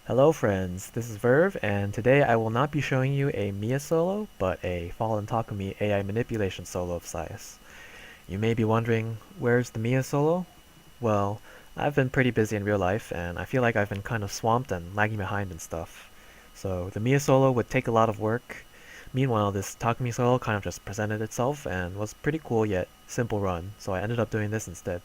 Hello friends, this is Verve, and today I will not be showing you a Mia solo, but a Fallen Takumi AI manipulation solo of Saias. You may be wondering, where's the Mia solo? Well, I've been pretty busy in real life, and I feel like I've been kind of swamped and lagging behind and stuff. So the Mia solo would take a lot of work. Meanwhile, this Takumi solo kind of just presented itself and was pretty cool yet simple run, so I ended up doing this instead.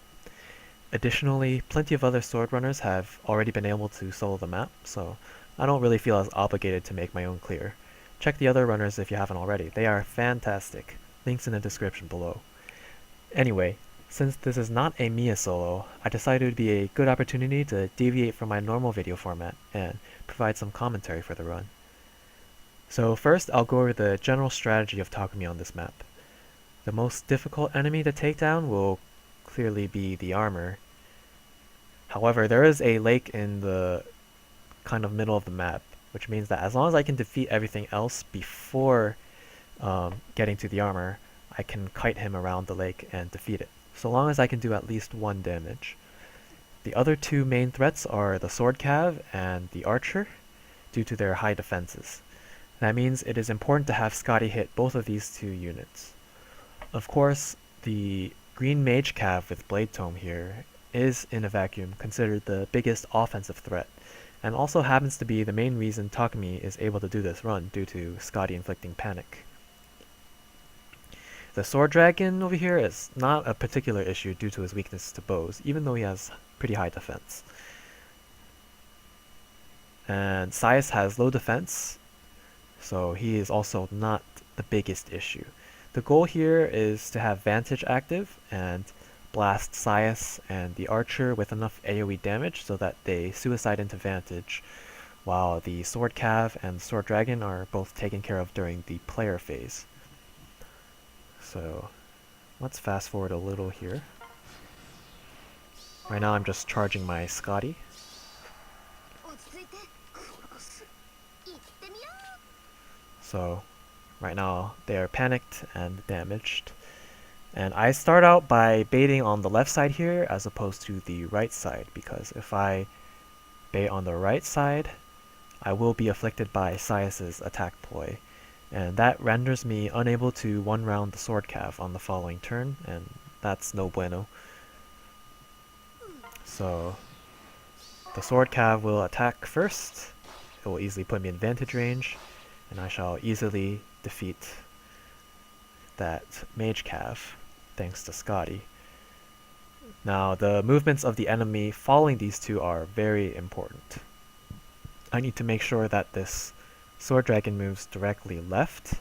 Additionally, plenty of other sword runners have already been able to solo the map, so I don't really feel as obligated to make my own clear. Check the other runners if you haven't already. They are fantastic. Links in the description below. Anyway, since this is not a Mia solo, I decided it would be a good opportunity to deviate from my normal video format and provide some commentary for the run. So first, I'll go over the general strategy of Takumi on this map. The most difficult enemy to take down will clearly be the armor. However, there is a lake in the kind of middle of the map, which means that as long as I can defeat everything else before getting to the armor, I can kite him around the lake and defeat it, so long as I can do at least 1 damage. The other two main threats are the sword cav and the archer, due to their high defenses. That means it is important to have Scotty hit both of these two units. Of course, the green mage cav with blade tome here is, in a vacuum, considered the biggest offensive threat, and also happens to be the main reason Takumi is able to do this run due to Scotty inflicting panic. The sword dragon over here is not a particular issue due to his weakness to bows, even though he has pretty high defense. And Saias has low defense, so he is also not the biggest issue. The goal here is to have Vantage active and blast Saias and the archer with enough AoE damage so that they suicide into Vantage, while the sword cav and sword dragon are both taken care of during the player phase. So let's fast forward a little here. Right now I'm just charging my Scotty. So right now they are panicked and damaged. And I start out by baiting on the left side here as opposed to the right side, because if I bait on the right side, I will be afflicted by Saias' attack ploy, and that renders me unable to one-round the sword cav on the following turn, and that's no bueno. So the sword cav will attack first, it will easily put me in vantage range, and I shall easily defeat that mage cav, thanks to Scotty. Now, the movements of the enemy following these two are very important. I need to make sure that this sword dragon moves directly left,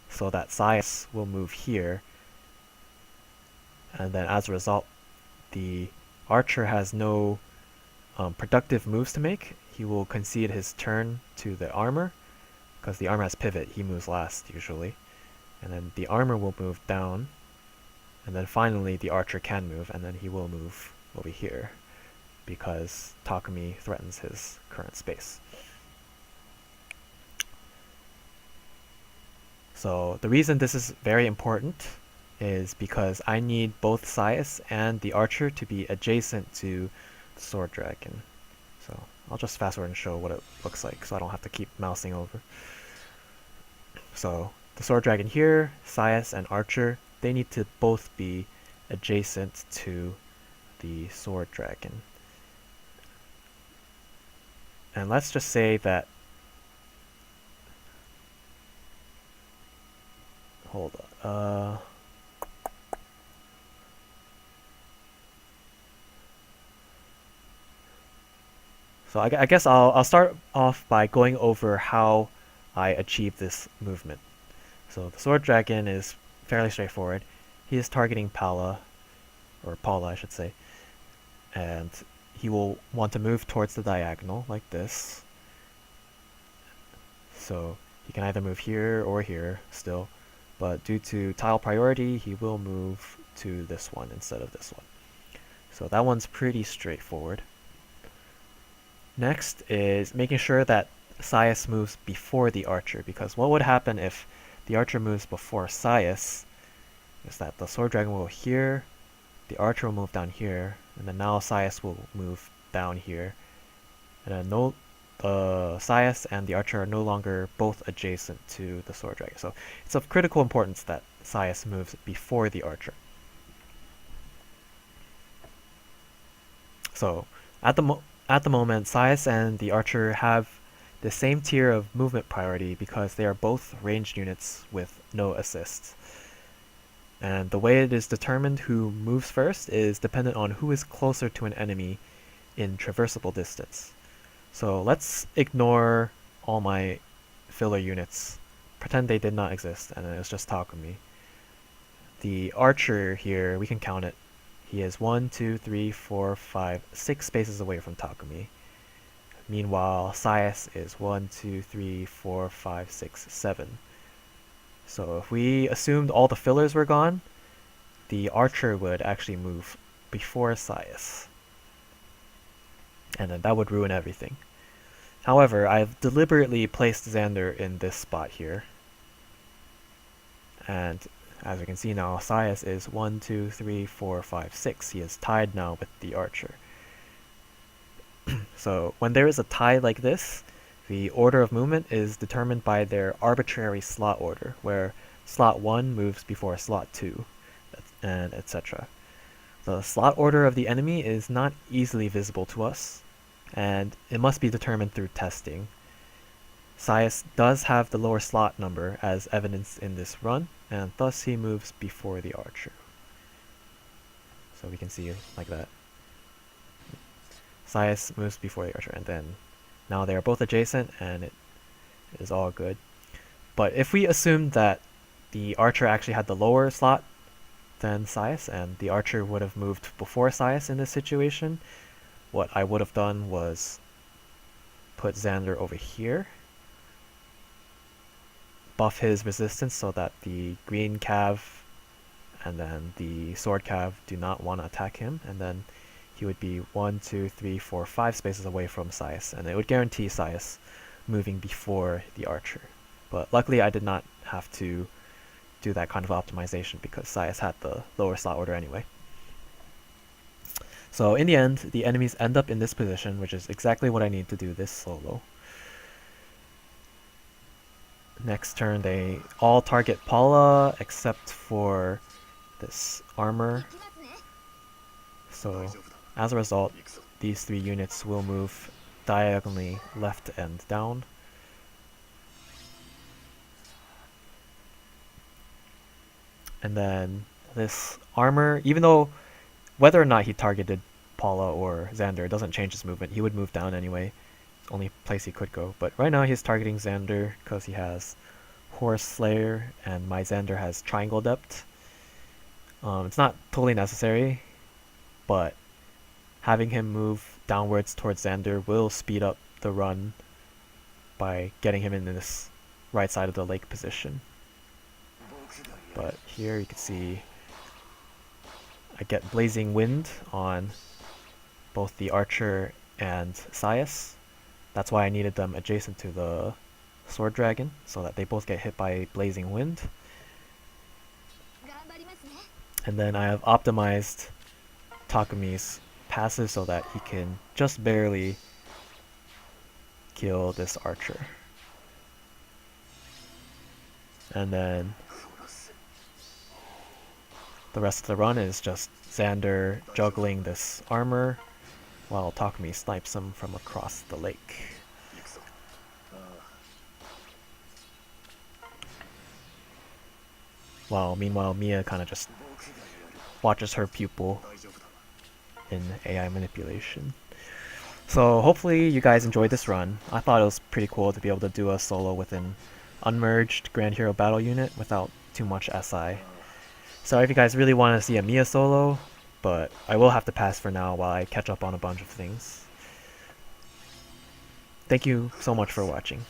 so that Saias will move here, and then as a result, the archer has no productive moves to make. He will concede his turn to the armor, because the armor has pivot, he moves last usually. And then the armor will move down, and then finally the archer can move, and then he will move over here, because Takumi threatens his current space. So the reason this is very important is because I need both Saias and the archer to be adjacent to the sword dragon. So I'll just fast forward and show what it looks like so I don't have to keep mousing over. So the sword dragon here, Saias and archer, they need to both be adjacent to the sword dragon. And let's just say that, hold on, so I guess I'll start off by going over how I achieve this movement. So the sword dragon is fairly straightforward. He is targeting Paula, or Paula I should say, and he will want to move towards the diagonal like this. So he can either move here or here still, but due to tile priority, he will move to this one instead of this one. So that one's pretty straightforward. Next is making sure that Saias moves before the archer, because what would happen if the archer moves before Saias is that the sword dragon will here, the archer will move down here, and then now Saias will move down here, And then the Saias and the archer are no longer both adjacent to the sword dragon. So it's of critical importance that Saias moves before the archer. So at the moment, Saias and the archer have the same tier of movement priority because they are both ranged units with no assist. And the way it is determined who moves first is dependent on who is closer to an enemy in traversable distance. So let's ignore all my filler units. Pretend they did not exist and it was just Takumi. The archer here, we can count it. He is 1, 2, 3, 4, 5, 6 spaces away from Takumi. Meanwhile, Saias is 1, 2, 3, 4, 5, 6, 7. So if we assumed all the fillers were gone, the archer would actually move before Saias. And then that would ruin everything. However, I've deliberately placed Xander in this spot here. And as you can see now, Saias is 1, 2, 3, 4, 5, 6. He is tied now with the archer. So when there is a tie like this, the order of movement is determined by their arbitrary slot order, where slot 1 moves before slot 2, and etc. The slot order of the enemy is not easily visible to us, and it must be determined through testing. Saias does have the lower slot number as evidenced in this run, and thus he moves before the archer. So we can see like that. Saias moves before the archer, and then now they are both adjacent, and it is all good. But if we assume that the archer actually had the lower slot than Saias, and the archer would have moved before Saias in this situation, what I would have done was put Xander over here, buff his resistance so that the green cav and then the sword cav do not want to attack him, and then he would be 1, 2, 3, 4, 5 spaces away from Saias, and it would guarantee Saias moving before the archer. But luckily I did not have to do that kind of optimization because Saias had the lower slot order anyway. So in the end, the enemies end up in this position, which is exactly what I need to do this solo. Next turn they all target Paula except for this armor. So as a result, these 3 units will move diagonally left and down. And then this armor, even though whether or not he targeted Paula or Xander, it doesn't change his movement. He would move down anyway. It's the only place he could go. But right now he's targeting Xander because he has Horse Slayer and my Xander has Triangle Depth. It's not totally necessary, but having him move downwards towards Xander will speed up the run by getting him in this right side of the lake position. But here you can see I get Blazing Wind on both the archer and Saias. That's why I needed them adjacent to the sword dragon, so that they both get hit by Blazing Wind. And then I have optimized Takumi's passive so that he can just barely kill this archer. And then the rest of the run is just Xander juggling this armor while Takumi snipes him from across the lake. While meanwhile Mia kind of just watches her pupil in AI manipulation. So hopefully you guys enjoyed this run. I thought it was pretty cool to be able to do a solo with an unmerged Grand Hero Battle unit without too much SI. Sorry if you guys really want to see a Mia solo, but I will have to pass for now while I catch up on a bunch of things. Thank you so much for watching.